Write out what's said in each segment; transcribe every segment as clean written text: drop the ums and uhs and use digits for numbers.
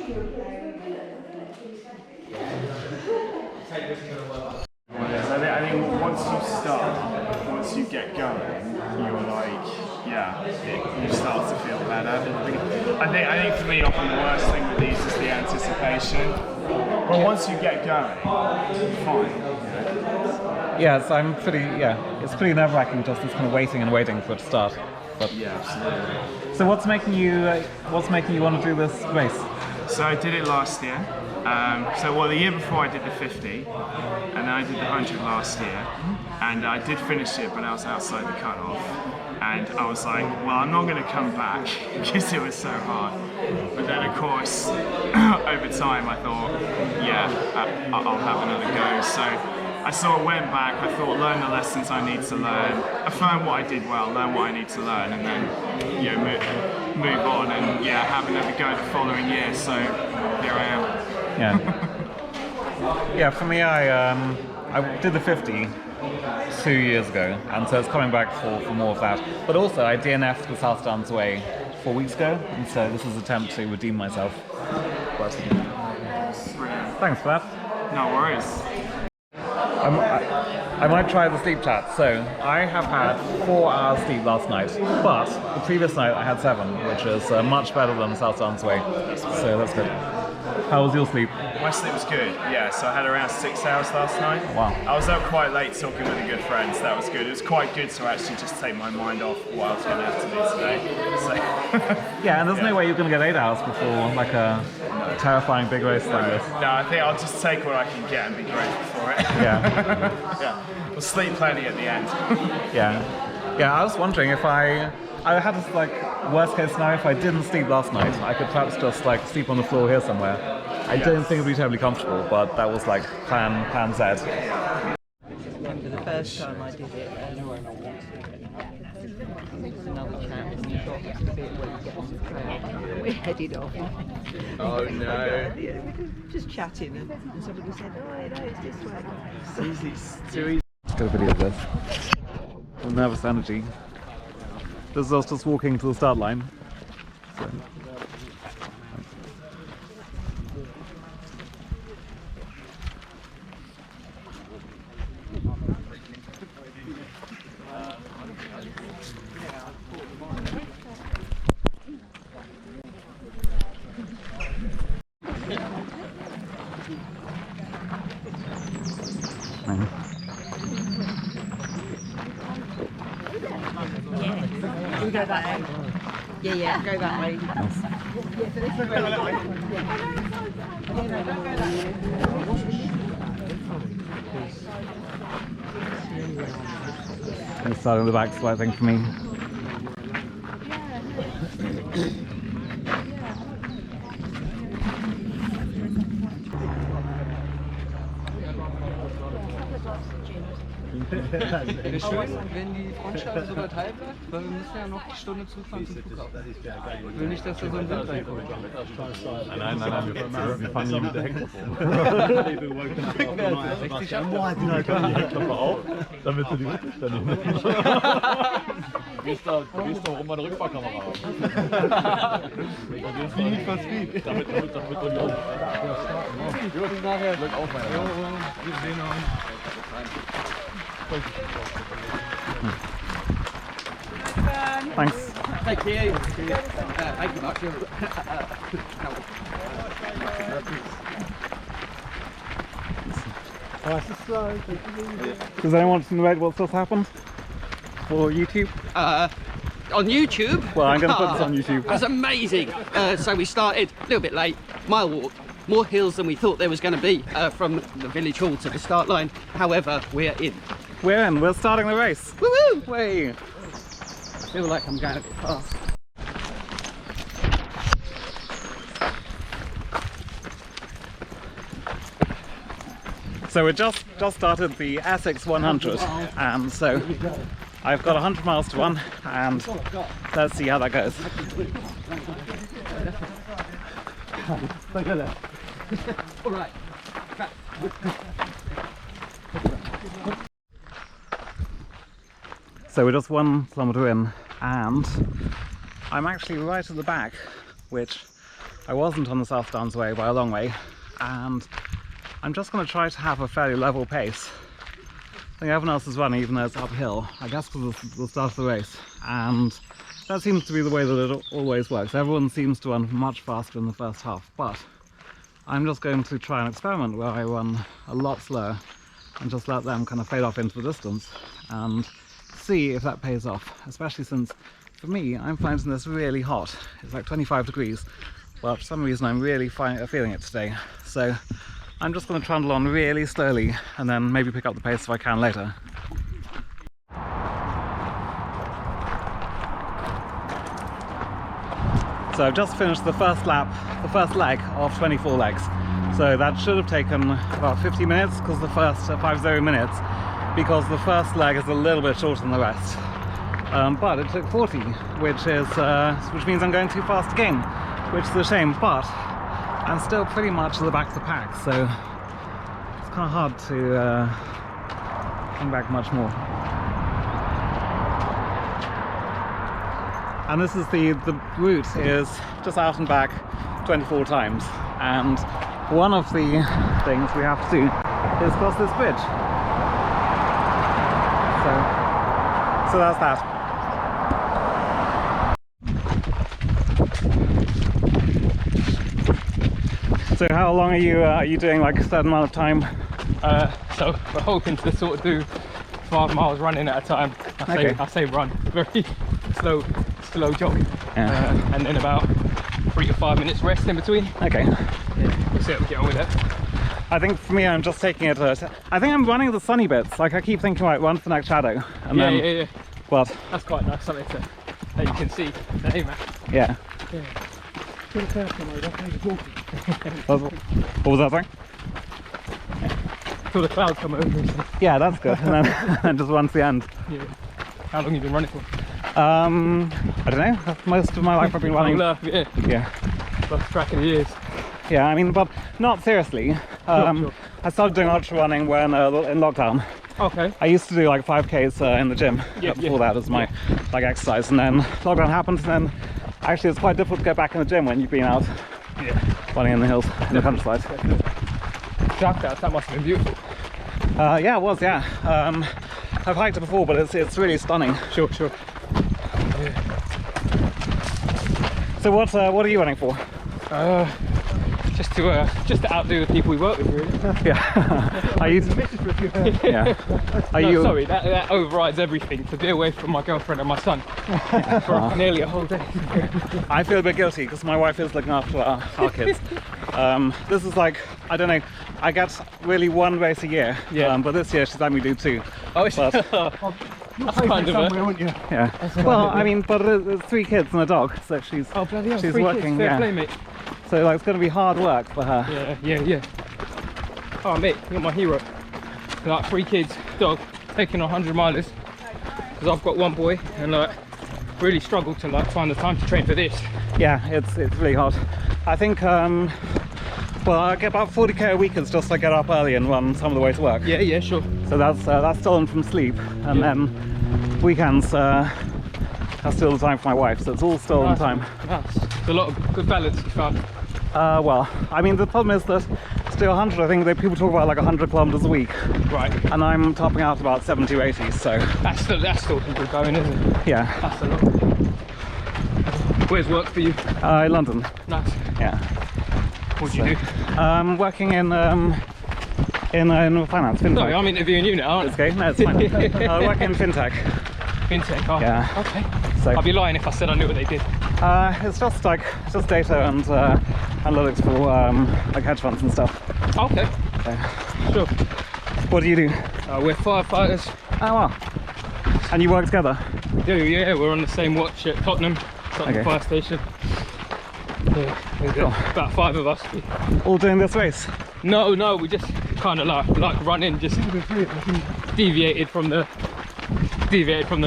I think once you get going, you're like, you start to feel better. I think for me, often the worst thing with these is the anticipation. But once you get going, fine. Yes, it's pretty nerve-wracking just this kind of waiting and waiting for it to start. But yeah, absolutely. So what's making you want to do this race? So I did it last year. The year before I did the 50, and then I did the 100 last year, and I did finish it, but I was outside the cutoff. And I was like, well, I'm not going to come back because it was so hard. But then, of course, over time, I thought, I'll have another go. So I sort of went back. I thought, learn the lessons I need to learn, affirm what I did well, learn what I need to learn, and then move on and have another go the following year. So here I am. Yeah, for me, I did the 50 2 years ago, and so it's coming back for more of that. But also, I DNF'd the South Downs Way 4 weeks ago, and so this is an attempt to redeem myself. But thanks for that. No worries. I might try the sleep chat. So I have had 4 hours sleep last night, but the previous night I had 7, which is much better than the South Downs Way. So that's good. How was your sleep? My sleep was good, so I had around 6 hours last night. Wow. I was up quite late talking with a good friend, so that was good. It was quite good to actually just take my mind off what I was going to have to do today. So, and there's no way you're going to get 8 hours before like a terrifying big race like this. No, I think I'll just take what I can get and be grateful for it. We'll sleep plenty at the end. I was wondering if I had this worst case scenario. If I didn't sleep last night, I could perhaps just sleep on the floor here somewhere. I don't think it'd be terribly comfortable, but that was plan Z. I remember the first time I did it. Another chap and you got to the bit where you get on the train. We headed off. Oh no! Just chatting, and somebody said, "Oh, it's this way." It's too easy. Let's go video of this. Nervous energy. This is us just walking to the start line. So. We go that way. Yeah, go that way. Let's start in the back, so I think for me. Wäre schön, wenn die Frontscheibe so weit halb bleibt, weil wir müssen ja noch die Stunde zufahren zum Flughafen. Ich will nicht, dass da so ein Wind reinkommt. Nein, wir fahren hier mit der Heckklappe auf, damit du die Rückstände nimmst. Du gehst da auch immer eine Rückfahrkamera haben. Speed for Speed. Damit du die auch. Gut, nachher. Wir sehen uns. Thanks. Thank you. Thank you much. Does anyone want to know what's just happened for YouTube? On YouTube? Well, I'm going to put this on YouTube. That's amazing. So we started a little bit late, mile walk. More hills than we thought there was going to be from the village hall to the start line. However, we're in. We're in. We're starting the race. Woo-woo! Way. I feel like I'm going a bit fast. So we just started the Essex 100, and so I've got 100 miles to run, and let's see how that goes. All right. So we're just 1 kilometer in, and I'm actually right at the back, which I wasn't on the South Downs Way by a long way, and I'm just going to try to have a fairly level pace. I think everyone else is running even though it's uphill, I guess because it's the start of the race, and that seems to be the way that it always works. Everyone seems to run much faster in the first half, but I'm just going to try an experiment where I run a lot slower and just let them kind of fade off into the distance and see if that pays off, especially since for me I'm finding this really hot. It's like 25 degrees, but for some reason I'm really feeling it today. So I'm just going to trundle on really slowly and then maybe pick up the pace if I can later. So I've just finished the first lap, the first leg of 24 legs. So that should have taken about 50 minutes because the first 50 minutes, because the first leg is a little bit shorter than the rest. But it took 40, which means I'm going too fast again, which is a shame, but I'm still pretty much at the back of the pack, so it's kind of hard to come back much more. And this is the route is just out and back 24 times, and one of the things we have to do is cross this bridge. So that's that. So how long are you doing, like a certain amount of time? So we're hoping to sort of do 5 miles running at a time. I say run, very slow jog, Yeah. and then about 3 to 5 minutes rest in between. Okay. Yeah, we'll see how we get on with it. I think for me, I'm just taking it. I think I'm running the sunny bits. Like I keep thinking, right, run for the next shadow, and then. Yeah. But That's quite nice, something that you can see. Hey man. yeah. What was that thing? Till the clouds come over. So. Yeah, that's good. And then just run to the end. Yeah. How long have you been running for? I don't know. Most of my life I've been running. Yeah. Yeah. Lost track of the years. Yeah, I mean, but not seriously. Sure. I started doing ultra running when in lockdown. Okay. I used to do like 5Ks in the gym before that as my like exercise, and then lockdown happened, and then actually it's quite difficult to get back in the gym when you've been out running in the hills in the countryside. That must have been beautiful. Yeah, it was. Yeah, I've hiked it before, but it's really stunning. Sure. So what are you running for? Just to outdo the people we work with, really. Yeah. Are you? Yeah. Are No, you? sorry, that overrides everything. To be away from my girlfriend and my son for nearly a whole day. I feel a bit guilty because my wife is looking after our kids. This is like, I don't know, I get really one race a year. Yeah. But this year she's had me do 2. Oh, it's But, that's kind of a... yeah. Well, I mean, but there's 3 kids and a dog, so she's Oh, bloody hell, she's 3 working. kids, fair Yeah. play, mate. So like, it's going to be hard work for her. Yeah. Oh, mate, you're my hero. Like 3 kids, dog, taking 100 milers. Because I've got 1 boy, and like really struggle to like find the time to train for this. Yeah, it's really hard. I think, well, I get about 40k a week. It's just I get up early and run some of the way to work. Yeah, sure. So that's stolen from sleep, and then weekends that's still the time for my wife. So it's all stolen Nice. time. Nice. There's a lot of good balance you found. Well, I mean, the problem is that to do 100, I think that people talk about like 100 kilometers a week, Right. and I'm topping out about 70 or 80. So That's still good going, isn't it? yeah, That's a lot. Where's work for you? London. Nice. Yeah, What do you do? working in finance, fintech. Sorry, I'm interviewing you now, aren't It's okay. No, it's fine. Working in fintech. Fintech, oh. Yeah. Okay. So I'd be lying if I said I knew what they did. it's just data and analytics for like hedge funds and stuff. Okay. Sure. What do you do? We're firefighters. Oh wow. And you work together? Yeah, we're on the same watch at Tottenham Okay. Fire Station. Yeah, there's about 5 of us. All doing this race? No, we just kind of like running, just deviated from the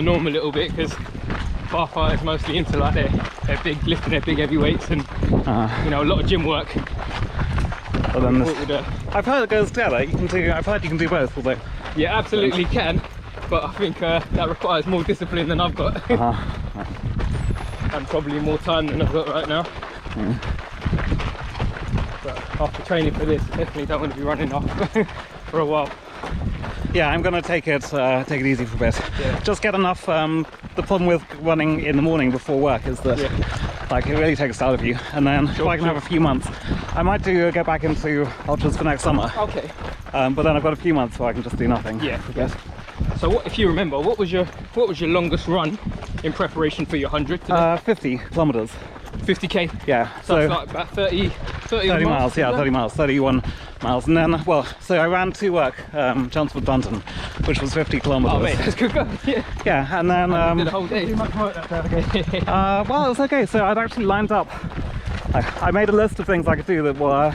norm a little bit because firefighters mostly into like their big lifting, their big heavy weights, and you know, a lot of gym work. Well, then Thought we'd, I've heard it goes together. I've heard you can do both, although. yeah, absolutely can, but I think that requires more discipline than I've got, and probably more time than I've got right now. after training for this. Definitely don't want to be running off for a while. Yeah, I'm gonna take it easy for a bit. Yeah. Just get enough. The problem with running in the morning before work is that like it really takes it out of you. And then if I can have a few months, I might get back into ultras for next summer. Okay. But then I've got a few months where I can just do nothing. Yeah. I guess. So what, if you remember, what was your longest run in preparation for your 100 today? 50 kilometers. 50k. Yeah. So that's like about 30 miles. Yeah, 30 miles, 31 miles. And then, well, so I ran to work, Chelmsford Dunton, which was 50 kilometers. Oh mate, that's good go. Yeah. Yeah, and then Did a whole day. well, it was okay. So I'd actually lined up. I made a list of things I could do that were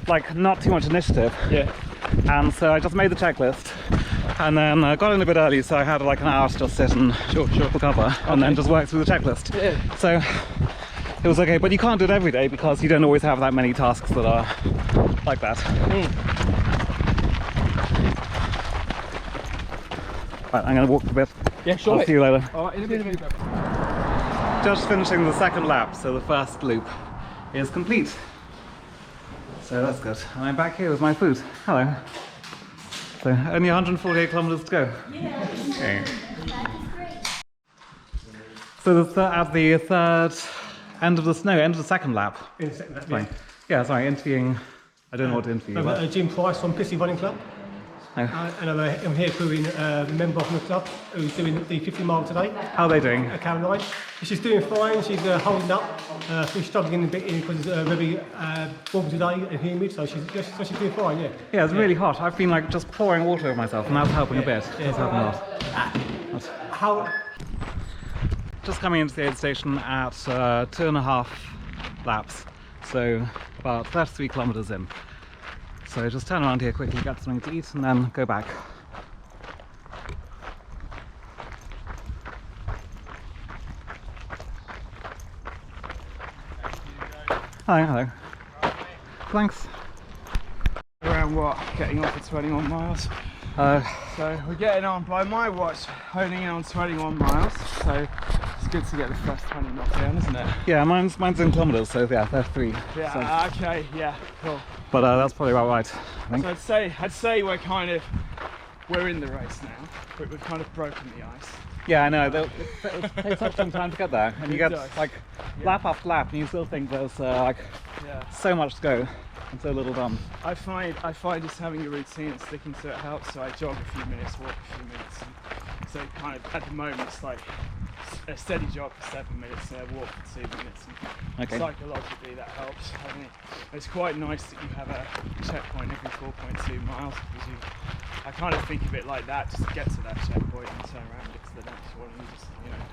like not too much initiative. Yeah. And so I just made the checklist, and then got in a bit early, so I had like an hour to just sit and recover, and then just work through the checklist. Yeah. So it was okay, but you can't do it every day because you don't always have that many tasks that are like that. Right, I'm going to walk a bit. Yeah, sure. I'll see you later. All right, in a bit. Just finishing the second lap, so the first loop is complete. So that's good. And I'm back here with my food. Hello. So only 148 kilometers to go. Yeah. Okay. So this, at the third end of the second lap. In the second lap, Fine. Yeah, sorry, interviewing. I don't know what to interview. I'm Jim Price from Pissy Running Club. Oh. And I'm here crewing a member from the club who's doing the 50 mile today. How are they doing? Caroline. She's doing fine, she's holding up. She's struggling a bit because it's very warm today and humid, so she's doing fine, yeah. Yeah, it's really hot. I've been like just pouring water over myself, and that's helping a bit. It's helping a lot. How? Just coming into the aid station at 2.5 laps, so about 33 kilometers in. So just turn around here quickly, get something to eat, and then go back. Hello, hello. Thanks. Around what? Getting on for 21 miles. So we're getting on, by my watch, honing in on 21 miles. So it's good to get the first 20 knocked down, isn't it? Yeah, mine's in kilometers, so yeah, 33. Yeah, okay, yeah, cool. But that's probably about right, I think. So I'd say we're in the race now, but we've kind of broken the ice. Yeah, I know. It takes such some time to get there, and you get like lap after lap, and you still think there's so much to go and so little done. I find just having a routine and sticking to it helps. So I jog a few minutes, walk a few minutes, and so kind of at the moment it's like a steady jog for 7 minutes and a walk for 2 minutes. And psychologically that helps. I mean, it's quite nice that you have a checkpoint every 4.2 miles because I kind of think of it like that, just get to that checkpoint and turn around and get to the next one and just,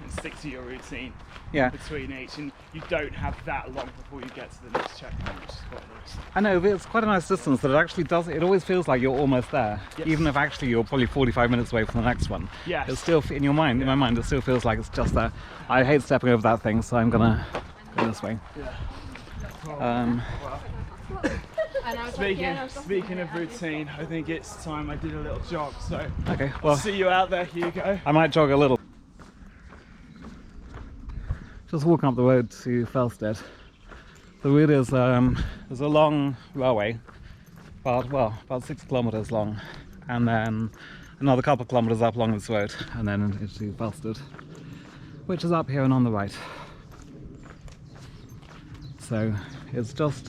and stick to your routine between each, and you don't have that long before you get to the next checkpoint, which is quite nice. I know, it's quite a nice distance that it actually does, it always feels like you're almost there, even if actually you're probably 45 minutes away from the next one. Yes. It's still, in your mind, in my mind, it still feels like it's just there. I hate stepping over that thing, so I'm gonna go this way. Speaking of routine, I think it's time I did a little jog, so okay, well, see you out there, Hugo. I might jog a little. Just walking up the road to Felsted. The route is there's a long railway, about 6 kilometers long, and then another couple of kilometers up along this road, and then into Felsted, which is up here and on the right. So it's just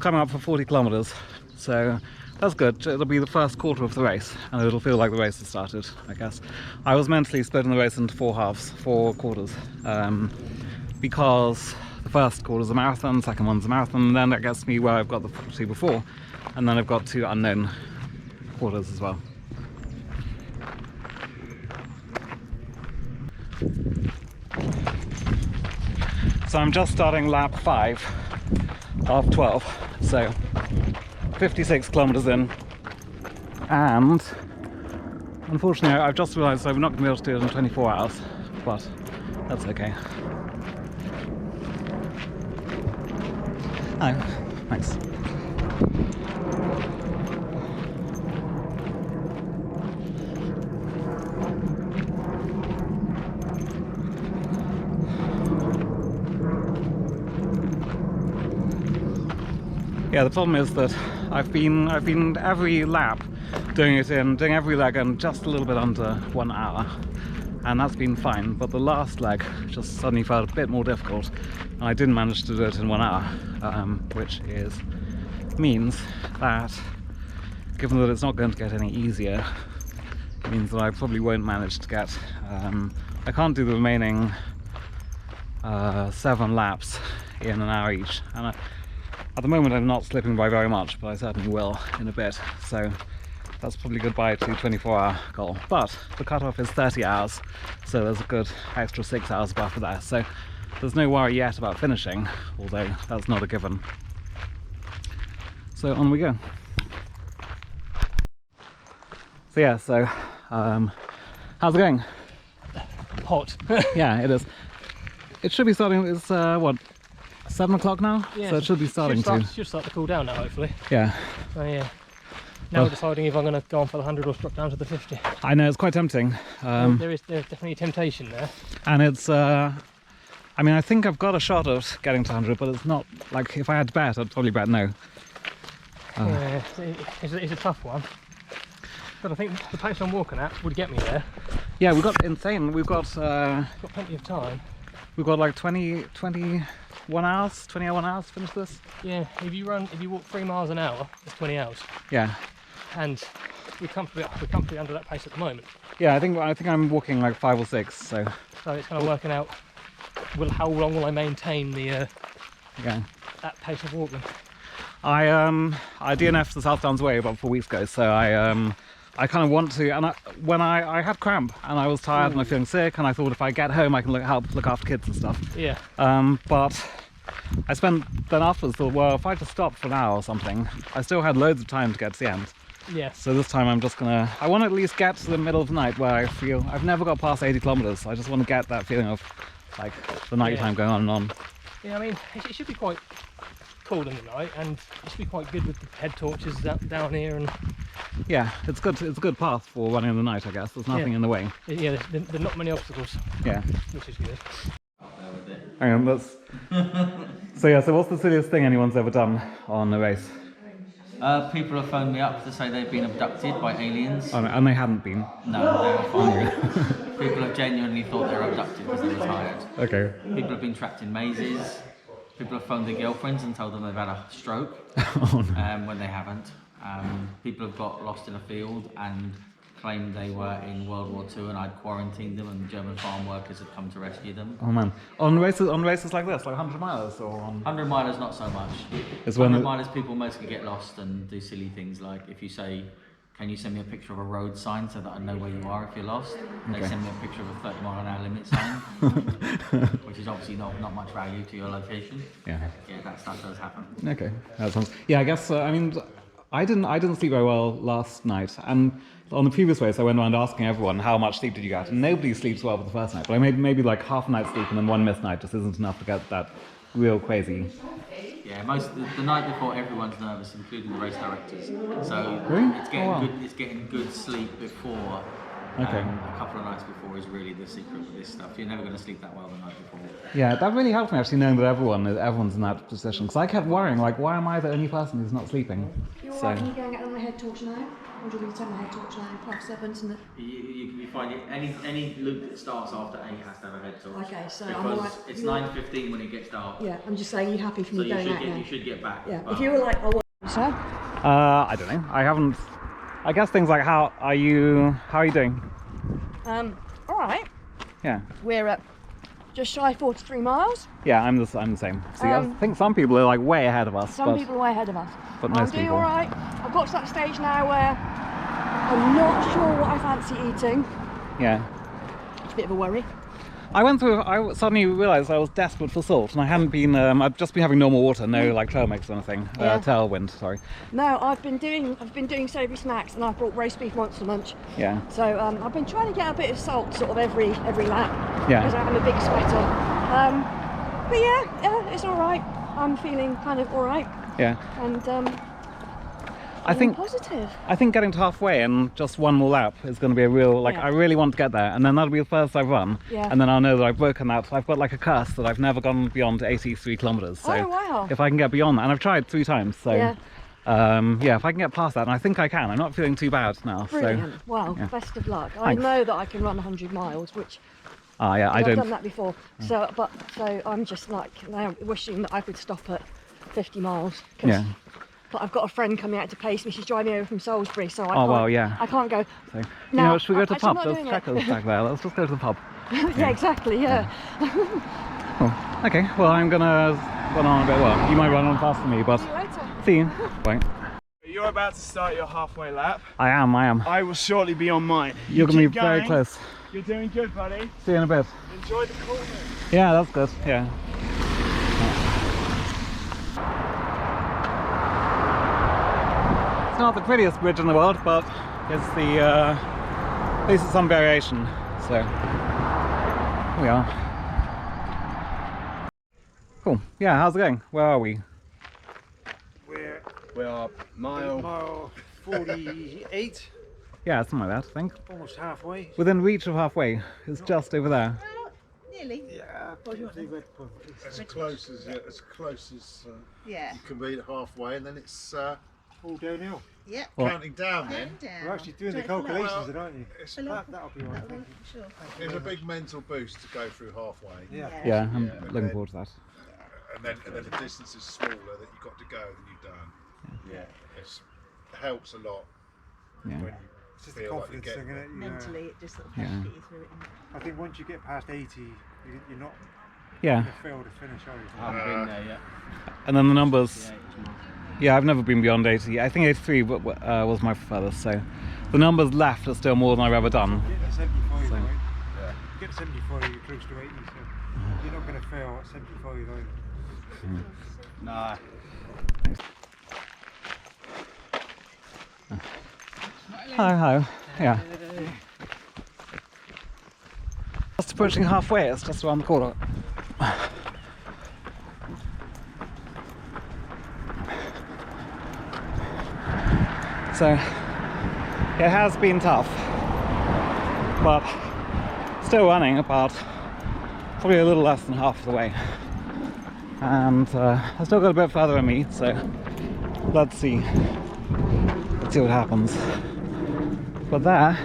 coming up for 40 kilometers, so that's good. It'll be the first quarter of the race, and it'll feel like the race has started, I guess. I was mentally splitting the race into 4 quarters, because the first quarter is a marathon, the second one's a marathon, and then that gets me where I've got the 2 before, and then I've got 2 unknown quarters as well. So I'm just starting lap 5 of 12, so 56 kilometers in, and unfortunately I've just realised I'm not going to be able to do it in 24 hours, but that's okay. Oh, thanks. Yeah, the problem is that I've been every lap doing every leg in just a little bit under 1 hour, and that's been fine. But the last leg just suddenly felt a bit more difficult, and I didn't manage to do it in 1 hour, which means that, given that it's not going to get any easier, it means that I probably won't manage to get. I can't do the remaining 7 laps in an hour each, and at the moment I'm not slipping by very much, but I certainly will in a bit, so that's probably goodbye to 24-hour goal. But the cutoff is 30 hours, so there's a good extra 6 hours buffer there, so there's no worry yet about finishing, although that's not a given. So on we go. So yeah, how's it going? Hot. Yeah, it is. It should be starting, it's what, 7 o'clock now? Yeah, so it should be starting should start to cool down now, hopefully. Yeah. So yeah. Now we're deciding if I'm going to go on for the 100 or drop down to the 50. I know, it's quite tempting. There's definitely a temptation there. And it's, I mean, I think I've got a shot at getting to 100, but it's not, like, if I had to bet, I'd probably bet no. Yeah, it's a tough one. But I think the pace I'm walking at would get me there. Yeah, we've got we've got plenty of time. We've got like 21 hours to finish this. Yeah, if you walk 3 miles an hour, it's 20 hours. Yeah. And we're comfortably under that pace at the moment. Yeah, I think I'm walking like 5 or 6, so it's kind of working out how long will I maintain the that pace of walking. I DNF'd the South Downs Way about 4 weeks ago, so I kind of want to, and when I had cramp and I was tired and I was feeling sick, and I thought if I get home I can help look after kids and stuff. Yeah. But I then afterwards thought, well, if I just stopped for an hour or something, I still had loads of time to get to the end. Yeah. So this time I'm just gonna, I want to at least get to the middle of the night where I feel, I've never got past 80 kilometers. I just want to get that feeling of like the night time going on and on. Yeah, I mean, it should be quite cool in the night, and it should be quite good with the head torches down here. And yeah, it's good. It's a good path for running in the night, I guess. There's nothing in the way. Yeah, there's not many obstacles. Yeah, which is good. Hang on, that's. So what's the silliest thing anyone's ever done on a race? People have phoned me up to say they've been abducted by aliens. Oh, no, and they hadn't been. No, they were fine. People have genuinely thought they were abducted because they were tired. Okay. People have been trapped in mazes. People have phoned their girlfriends and told them they've had a stroke when they haven't. People have got lost in a field and claimed they were in World War II and I'd quarantined them and German farm workers had come to rescue them. Oh man. On races like this, like 100 miles or on... 100 milers not so much. 100 milers people mostly get lost and do silly things like if you say, can you send me a picture of a road sign so that I know where you are if you're lost? They send me a picture of a 30-mile-an-hour limit sign, which is obviously not much value to your location. Yeah. Yeah, that stuff does happen. Okay, that sounds... Yeah, I guess, I mean, I didn't sleep very well last night, and on the previous race I went around asking everyone how much sleep did you get, and nobody sleeps well for the first night, but I made maybe like half a night's sleep and then one missed night just isn't enough to get that real crazy. Yeah, the night before everyone's nervous, including the race directors. So really? It's getting good sleep before. Okay. A couple of nights before is really the secret with this stuff. You're never going to sleep that well the night before. Yeah, that really helped me actually knowing that everyone's in that position, because I kept worrying, like, why am I the only person who's not sleeping? You're alright, can you go and get on my head torch now? Or do you want me to take my head torch now? 5 seconds and You find it, any loop that starts after 8 has to have a head torch. Okay, so because I'm alright. It's 9:15 when it gets dark. Yeah, I'm just saying, are you happy for me going out now? You should get back. Yeah, if you were like, oh, what? Sir? I don't know. I haven't. I guess things like how are you doing? Alright. Yeah. We're at just shy of 43 miles. Yeah, I'm the same. See, I think some people are like way ahead of us. Some people are way ahead of us. But most I'm doing people. alright. I've got to that stage now where I'm not sure what I fancy eating. Yeah. It's a bit of a worry. I suddenly realised I was desperate for salt, and I hadn't been. I've just been having normal water, no like trail mix or anything. Yeah. Tailwind, sorry. No, I've been doing savoury snacks, and I've brought roast beef Monster Munch. Yeah. So I've been trying to get a bit of salt sort of every lap. Yeah. Because I'm a big sweater. But yeah, it's all right. I'm feeling kind of all right. Yeah. And I think positive. I think getting to halfway and just one more lap is going to be a real, like, Yeah. I really want to get there, and then that'll be the first I've run, Yeah. and then I'll know that I've broken that. I've got like a curse that I've never gone beyond 83 kilometers. So Oh, wow. if I can get beyond that, and I've tried 3 times, so Yeah. yeah, if I can get past that, and I think I can. I'm not feeling too bad now. Brilliant. So Well, yeah. best of luck. I Thanks. know that I can run 100 miles, which yeah, I I've don't. done that before. So I'm just like now wishing that I could stop at 50 miles. 'Cause- Yeah. But I've got a friend coming out to pace me. She's driving over from Salisbury, so I Oh, can't. well, yeah. I can't go. So, you Now, know what, should we go to the actually, pub? I'm not There's doing it. checkers back there. Let's just go to the pub. Yeah, exactly. Yeah. Cool. Okay, well, I'm gonna run on a bit. Well, you might run on faster than me, but See you later. see you. Bye. You're about to start your halfway lap. I am. I will shortly be on mine. You're gonna be Keep very going. close. You're doing good, buddy. See you in a bit. Enjoy the coolness. Yeah, that's good. Yeah. It's not the prettiest bridge in the world, but it's the at least it's some variation. So here we are. Cool. Yeah, how's it going? Where are we? We are mile 48, Yeah, something like that, I think. almost halfway. Within reach of halfway. It's just over there. Nearly. Yeah, As close as Yeah. you can be to halfway, and then it's all downhill. Yep. counting down. Then Down. You're actually doing the Don't forget. calculations, aren't you? it's, That'll be right. That'll be sure. it's a big mental boost to go through halfway. Yeah. Yeah, I'm Yeah, looking and forward to that. And then the distance is smaller that you've got to go than you've done. Yeah, it helps a lot Yeah. when It's you just a feel like you confidence get. thing, isn't it? Mentally, it just sort of Yeah. helps get you through it. I think once you get past 80, you're not Yeah. going to fail to finish, are you? I haven't been there yet. And then the numbers. Yeah, it's not. Yeah, I've never been beyond 80. I think 83 was my furthest, so the numbers left are still more than I've ever done. Get to 75, So- right? Yeah. Get to 75, you're close to 80, so you're not going to fail at 75 either. Nah. Hi. Yeah. Just approaching halfway, it's just around the corner. So, it has been tough, but still running about probably a little less than half of the way. And I've still got a bit further in me, so let's see. Let's see what happens. But there,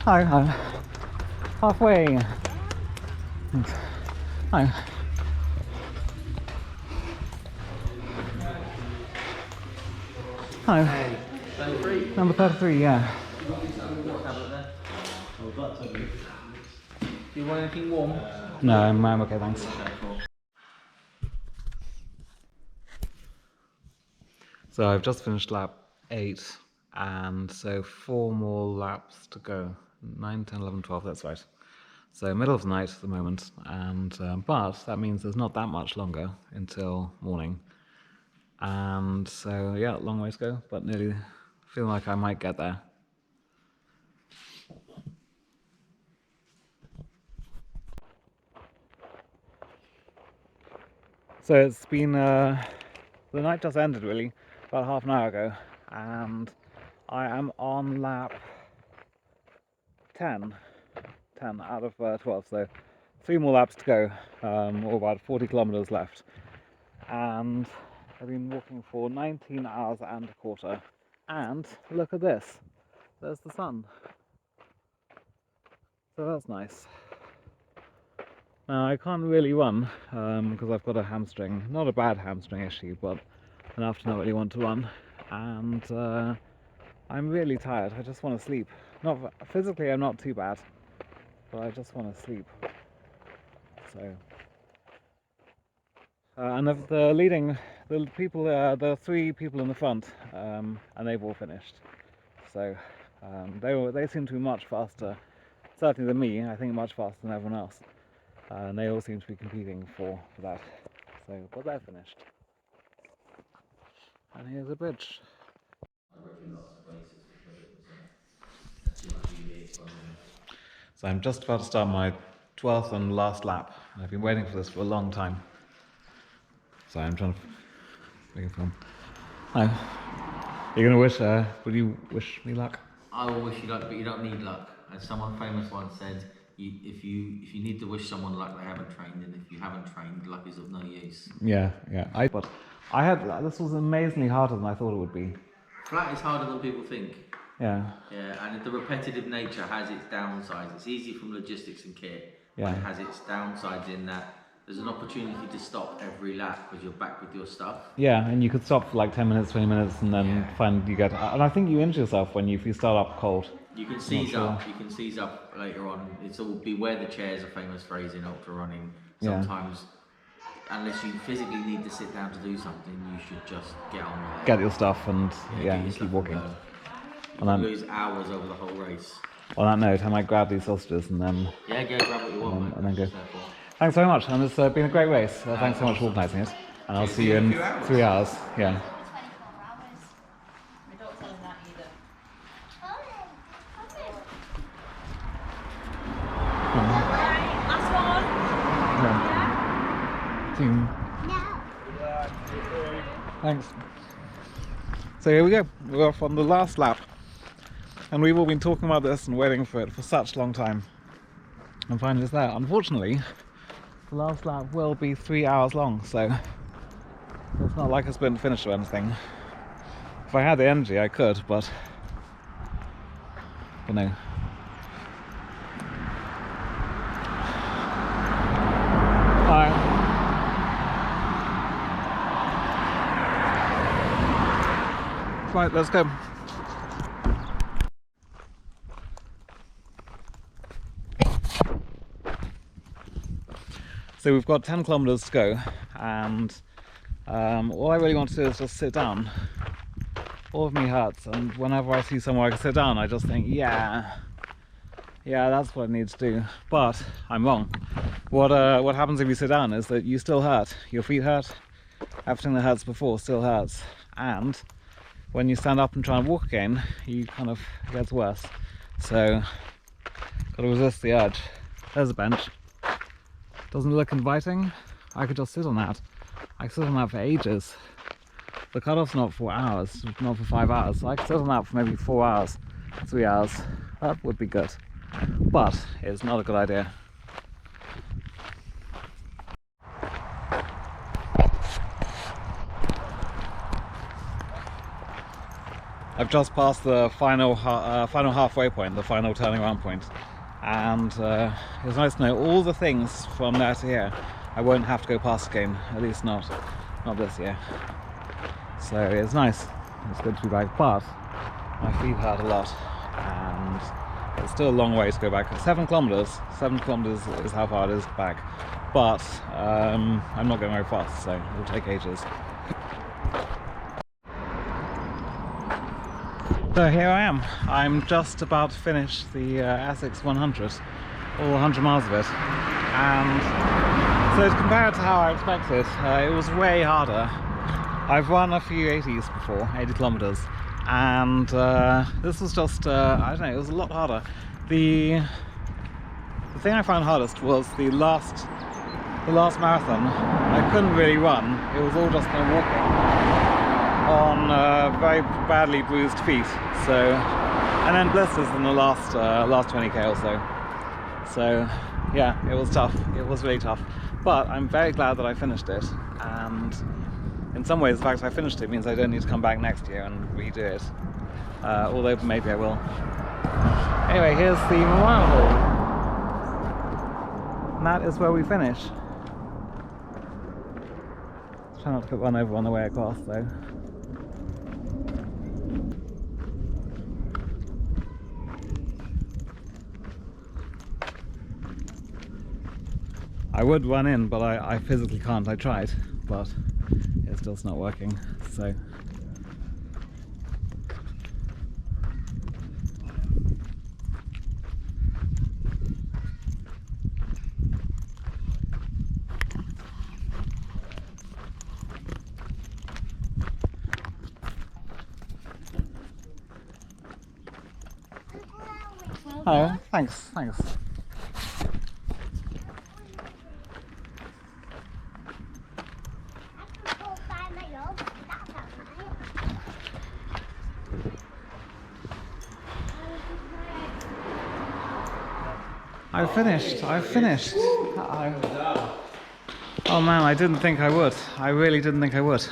hi, halfway. Thanks. Hi. Hi. Number 33, yeah. Do you want anything warm? No, I'm okay, thanks. So I've just finished lap 8, and so 4 more laps to go. 9, 10, 11, 12, that's right. So middle of the night at the moment, and but that means there's not that much longer until morning. And so yeah, long way to go, but nearly feel like I might get there. So it's been, the night just ended really, about half an hour ago, and I am on lap 10 out of 12, so 3 more laps to go, or about 40 kilometers left. And I've been walking for 19 hours and a quarter, and look at this, there's the sun. So that's nice. Now I can't really run because I've got a hamstring, not a bad hamstring issue, but enough to not really want to run. And I'm really tired. I just want to sleep. Not physically, I'm not too bad, but I just want to sleep. So, and the 3 people in the front, and they've all finished. So they seem to be much faster, certainly than me. I think much faster than everyone else. And they all seem to be competing for that. So, but they're finished. And here's a bridge. So I'm just about to start my 12th and last lap, I've been waiting for this for a long time. Sorry, I'm trying to make a film. Hi. You're gonna wish, would you wish me luck? I will wish you luck, but you don't need luck. As someone famous once said, if you need to wish someone luck, they haven't trained, and if you haven't trained, luck is of no use. Yeah. But this was amazingly harder than I thought it would be. Flat is harder than people think. Yeah. Yeah, and the repetitive nature has its downsides. It's easy from logistics and kit, Yeah. but it has its downsides in that there's an opportunity to stop every lap because you're back with your stuff. Yeah, and you could stop for like 10 minutes, 20 minutes, and then find you get. And I think you injure yourself if you start up cold. You can seize up. You can seize up later on. It's all beware the chairs, a famous phrase in ultra running. Sometimes, unless you physically need to sit down to do something, you should just get on with it. Get your stuff and keep walking. You can lose hours over the whole race. On that note, I might grab these sausages and then. Yeah, go grab what you want, and then go. Thanks very much, and it's been a great race. Thanks so much for organising it. And I'll see you in 3 hours. Yeah. Thanks. So here we go. We're off on the last lap. And we've all been talking about this and waiting for it for such a long time. And finally it's there. Unfortunately, the last lap will be 3 hours long, so it's not like it's been finished or anything. If I had the energy, I could, but no. Alright. Right, let's go. So we've got 10 kilometers to go, and all I really want to do is just sit down. All of me hurts, and whenever I see somewhere I can sit down, I just think, yeah, that's what I need to do. But I'm wrong. What happens if you sit down is that you still hurt. Your feet hurt, everything that hurts before still hurts, and when you stand up and try and walk again, it gets worse. So, gotta resist the urge. There's a bench. Doesn't it look inviting? I could just sit on that. I could sit on that for ages. The cutoff's not 4 hours, not for 5 hours. So I could sit on that for maybe 4 hours, 3 hours. That would be good. But it's not a good idea. I've just passed the final halfway point, the final turning around point. And it's nice to know all the things from there to here I won't have to go past again, at least not this year. So it's nice, it's good to be back, but my feet hurt a lot and it's still a long way to go back. 7 kilometers is how far it is back, but I'm not going very fast, so it'll take ages. So here I am. I'm just about to finish the Essex 100, all 100 miles of it. And so to compare it to how I expected, it was way harder. I've run a few 80s before, 80 kilometers, and this was just, I don't know, it was a lot harder. The thing I found hardest was the last marathon. I couldn't really run, it was all just kind of walking on very badly bruised feet, so, and then blisters in the last 20k or so. So yeah, it was tough, it was really tough, but I'm very glad that I finished it, and in some ways the fact I finished it means I don't need to come back next year and redo it, although maybe I will. Anyway, here's the memorial hall, and that is where we finish. Try not to get run over on the way across though. I would run in, but I physically can't. I tried, but it's just not working, so. Oh, thanks. I finished. Oh man, I didn't think I would. I really didn't think I would.